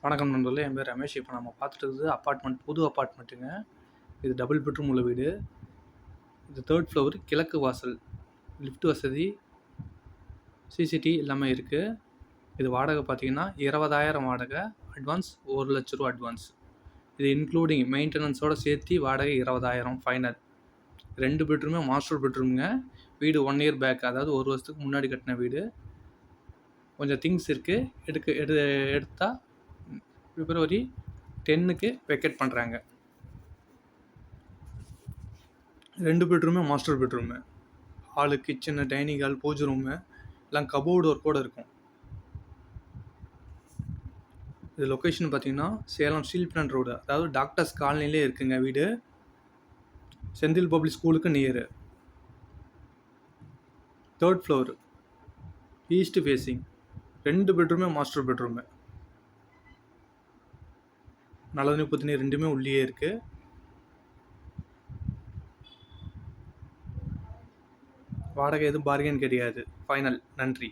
வணக்கம் நண்பர்களே, என் பேர் ரமேஷ். இப்போ நம்ம பார்த்துட்டு இருக்குது அப்பார்ட்மெண்ட், புது அப்பார்ட்மெண்ட்டுங்க. இது டபுள் பெட்ரூம் உள்ள வீடு. இது 3rd ஃப்ளோர், கிழக்கு வாசல், லிஃப்ட் வசதி, சிசிடிவி எல்லாமே இருக்குது. இது வாடகை பார்த்தீங்கன்னா 20,000 வாடகை, அட்வான்ஸ் 1,00,000 ரூபா அட்வான்ஸ். இது இன்க்ளூடிங் மெயின்டெனன்ஸோடு சேர்த்து வாடகை 20,000 ஃபைனல். 2 பெட்ரூமே மாஸ்டர் பெட்ரூமுங்க. வீடு 1 இயர் பேக், அதாவது 1 வருஷத்துக்கு முன்னாடி கட்டின வீடு. கொஞ்சம் திங்ஸ் இருக்குது. எடுத்தால் February 10க்கு வெக்கேட் பண்ணுறாங்க. 2 பெட்ரூமே master bedroom. Hall, kitchen, dining hall, பூஜை ரூமு எல்லாம் கபோர்டு ஒர்க்கோடு இருக்கும். இது லொக்கேஷன் பார்த்தீங்கன்னா சேலம் ஸ்டீல் பிளான்ட் ரோடு, அதாவது டாக்டர்ஸ் காலனிலே இருக்குங்க வீடு. செந்தில் பப்ளிக் ஸ்கூலுக்கு near. 3rd floor, east facing. 2 பெட்ரூமே மாஸ்டர் பெட்ரூமு. நல்லது பற்றினி ரெண்டுமே உள்ளே இருக்குது. வாடகை எதுவும் பார்கெயின் கிடையாது, ஃபைனல். நன்றி.